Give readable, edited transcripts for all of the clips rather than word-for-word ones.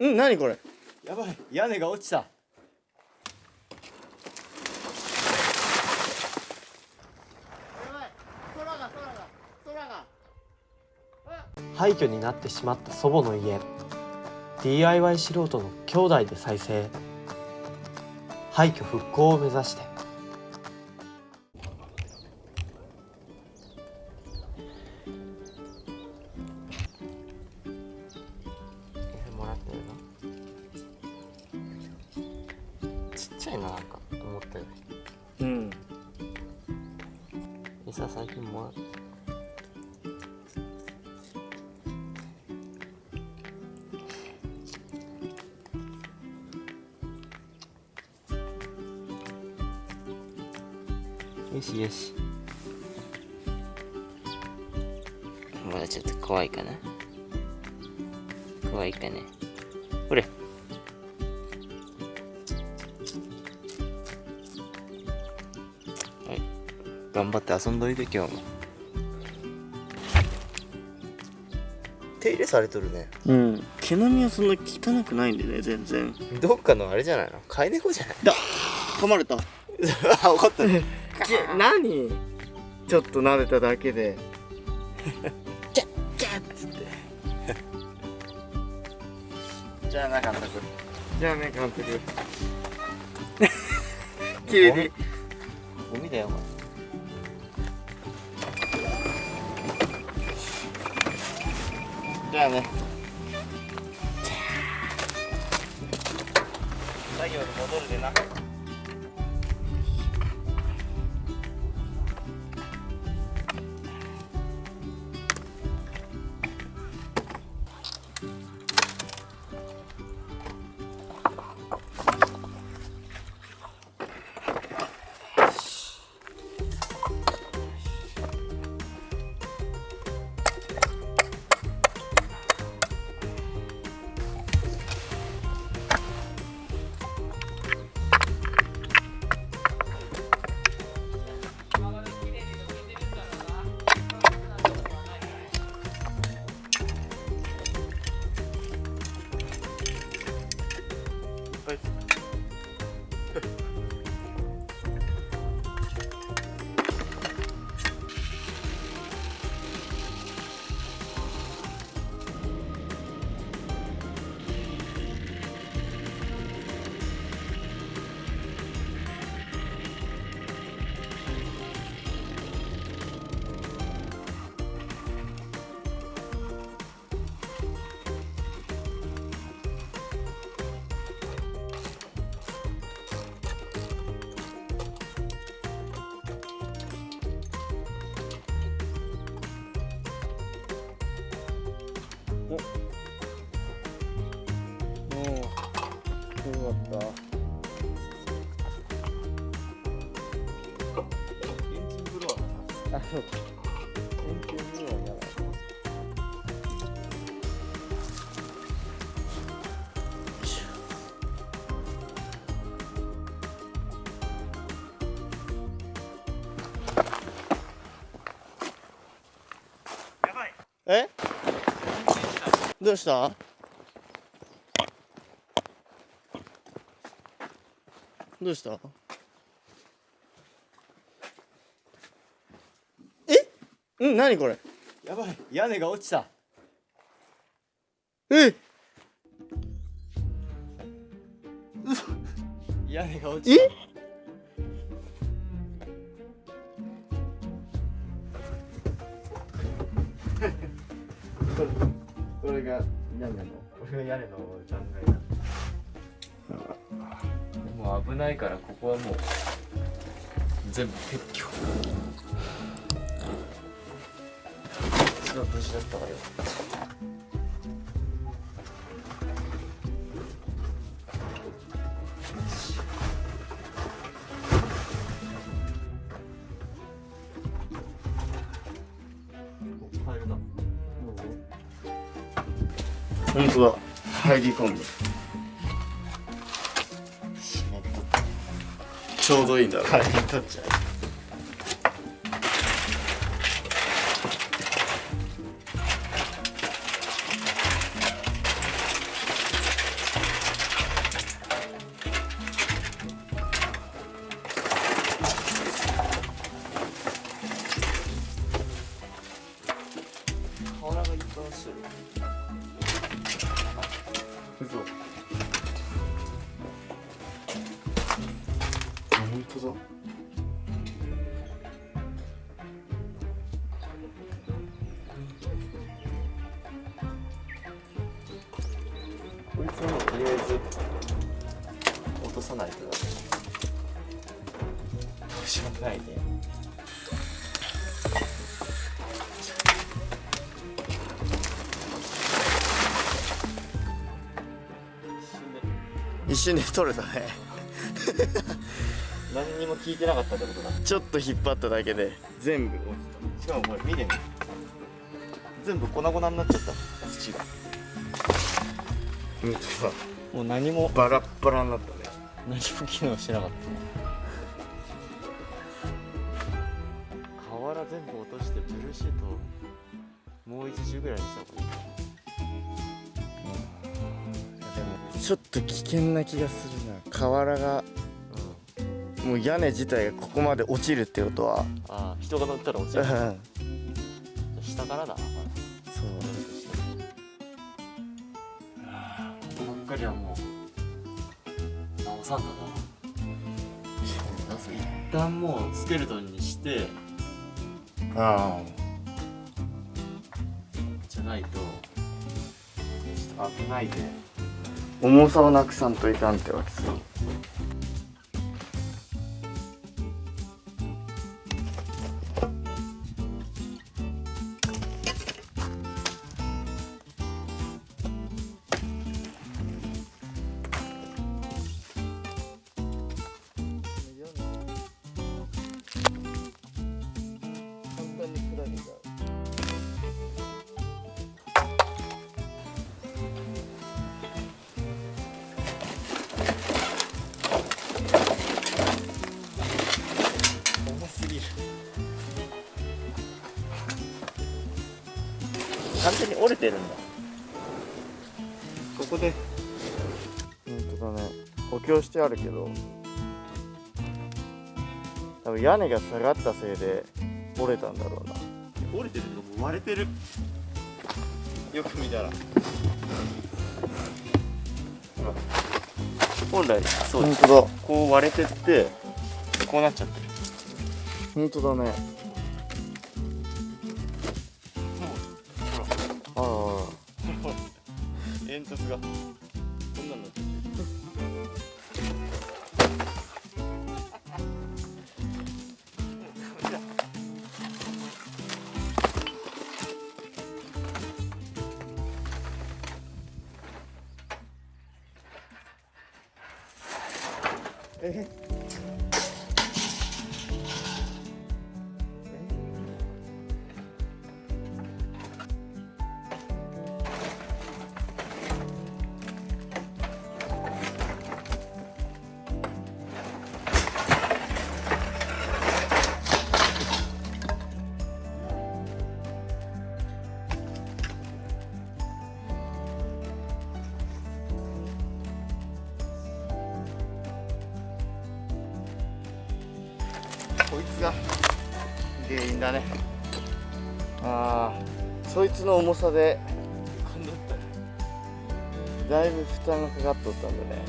何これ。やばい、屋根が落ちた。廃墟になってしまった祖母の家。 DIY 素人の兄弟で再生。廃墟復興を目指して。もらってるのちっちゃいな、なんか思ったより。餌最近もらってよしよし。まだちょっと怖いかな。怖いかね。ほれ。はい。頑張って遊んどいて今日も。手入れされとるね。毛並みはそんな汚くないんでね、全然。どっかのあれじゃないの、飼い猫じゃない。噛まれた。あ、分かったね。何ちょっと撫でただけでキャッキャッつって。じゃあな、監督。じゃあね、監督。急にゴミだよお前。じゃあね。作業に戻るでな。よかった。エンジンブロワーだな。あ、そうか。エンジンブロワーやばい。え？どうした？どうした？何これ？やばい、屋根が落ちた。屋根が落ちた。これが屋根の、これが屋根の残骸だ。もう危ないから、ここはもう全部撤去。それは無事だったわよ。本当だ。入り込む。ちょうどいいんだろう。取っちゃう。嘘。本当だ。こいつはとりあえず落とさないとだね。どうしようもないね。一瞬で取れたね。何にも聞いてなかったってことだ。ちょっと引っ張っただけで全部落ちしかもこれ見てみ、全部粉々になっちゃった土が。た。本当だ。もう何もバラッバラになったね。何も機能してなかった。瓦全部落としてブルーシートもう一重ぐらいにした方がいいかでもちょっと危険な気がするな。瓦がもう屋根自体がここまで落ちるってことは、な。ああ、人が乗ったら落ちる。うん下からだな。そうここばっかりはもう直さんだな。一旦もうスケルトンにしてあじゃないとちょっと危ないで。重さをなくさんといかんってわけさ。簡単に砕けちゃう。重すぎる。完全に折れてるんだ。ここで本当だね。補強してあるけど、多分屋根が下がったせいで折れたんだろうな。折れてるのがもう割れてる。よく見たら本来そうです。本当だ。こう割れてってこうなっちゃってる。本当だね。ああ。煙突がこんなんなっちゃってる。こいつが原因だね。ああ、そいつの重さで今度ったらだいぶ負担がかかっとったんだね。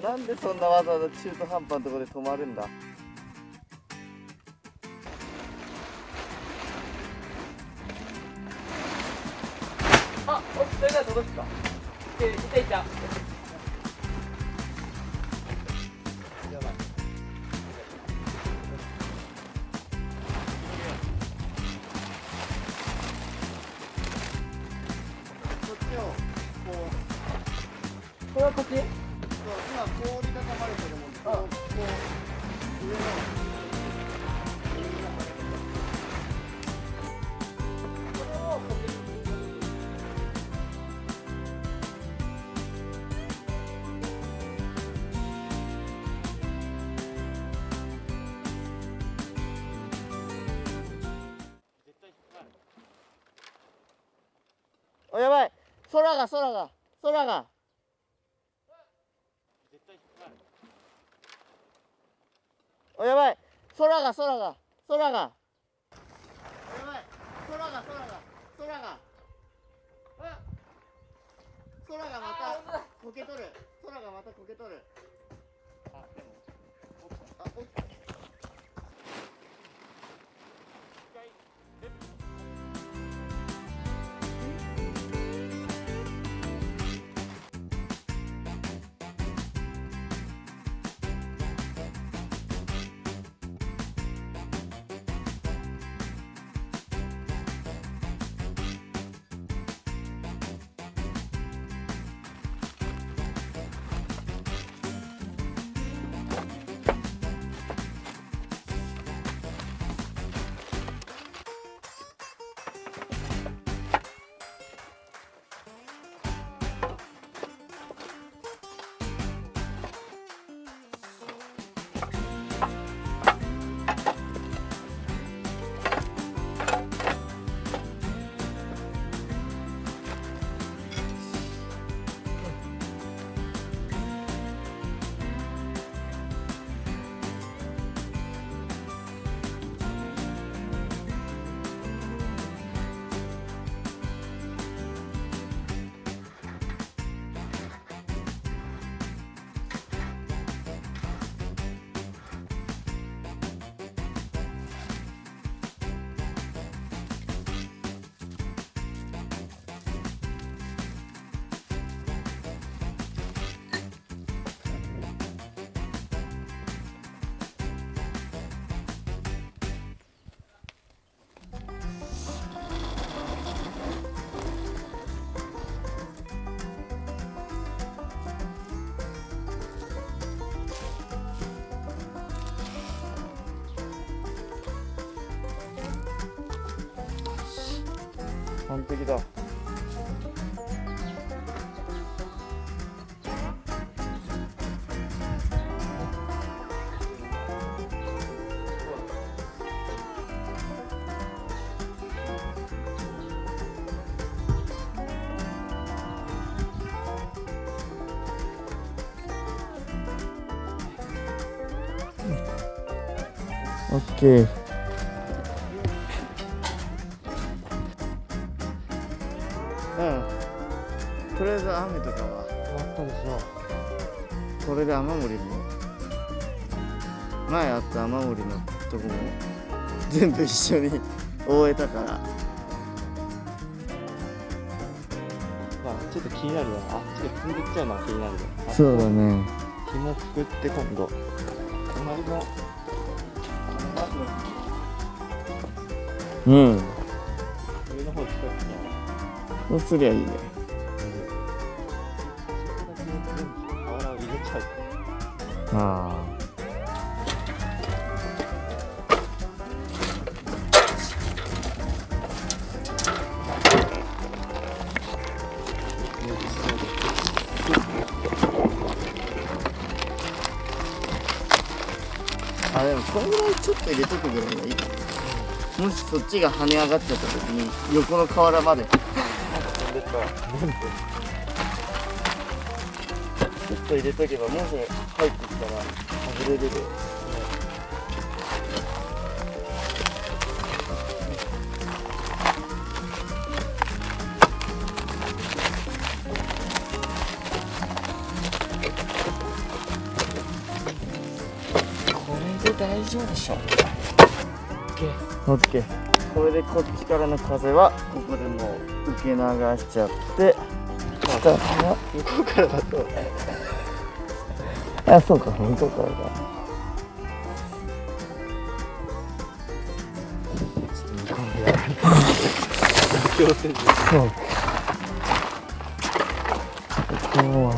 なんでそんなわざわざ中途半端なところで止まるんだ。あ、それではどうですか。いた。これはこっち？今こう折りたたまれてるもんで、こう上の。お、やばい、空がお、やばい、空がやばい、空がまたこけとる。空がまたこけとる。落ちた。完璧だ。オッケー。とりあえず雨とかは終わったでしょ。これで雨漏りも前あった雨漏りのとこも全部一緒に覆えたから。まあちょっと気になるのはあっちで積んでっちゃうのは気になるね。そうだね。紐くくって今度隣のうん、上の方近くにそうすりゃいいね。瓦を入れちゃう。ああ。あ、でもこのぐらいちょっと入れとくぐらいがいいかな。もしそっちが跳ね上がっちゃった時に横の河原まで飛んでったらちょっと入れとけばもし入ってきたら外れるで。これで大丈夫でしょ。オッケー。これでこっちからの風はここでもう受け流しちゃって下は向こうからだとあ、そうか、向こうからだ。強制でそうか。ここは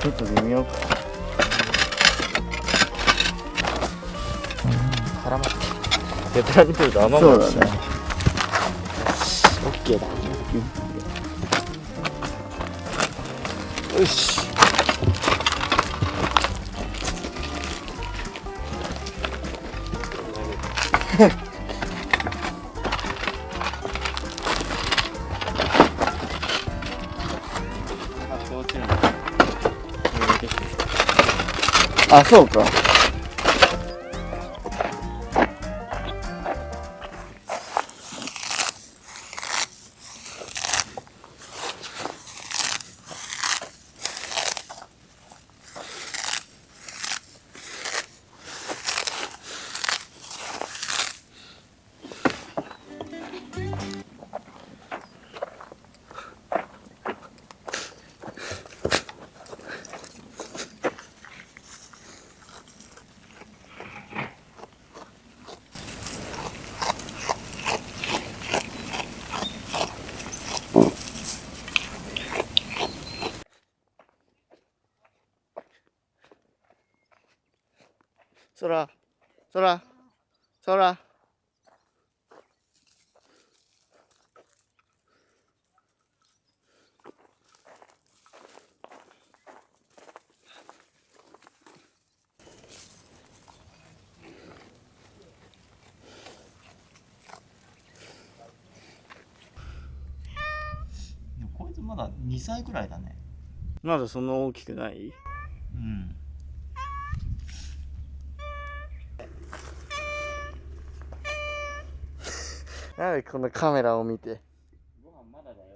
ちょっと微妙か。絡まってベテランに来ると甘そうだね。オッケーだ。よし。あ、そうか。空、空、空。こいつまだ2歳くらいだね。まだそんな大きくない？うん。なんでこのカメラを見て。ご飯まだだよ。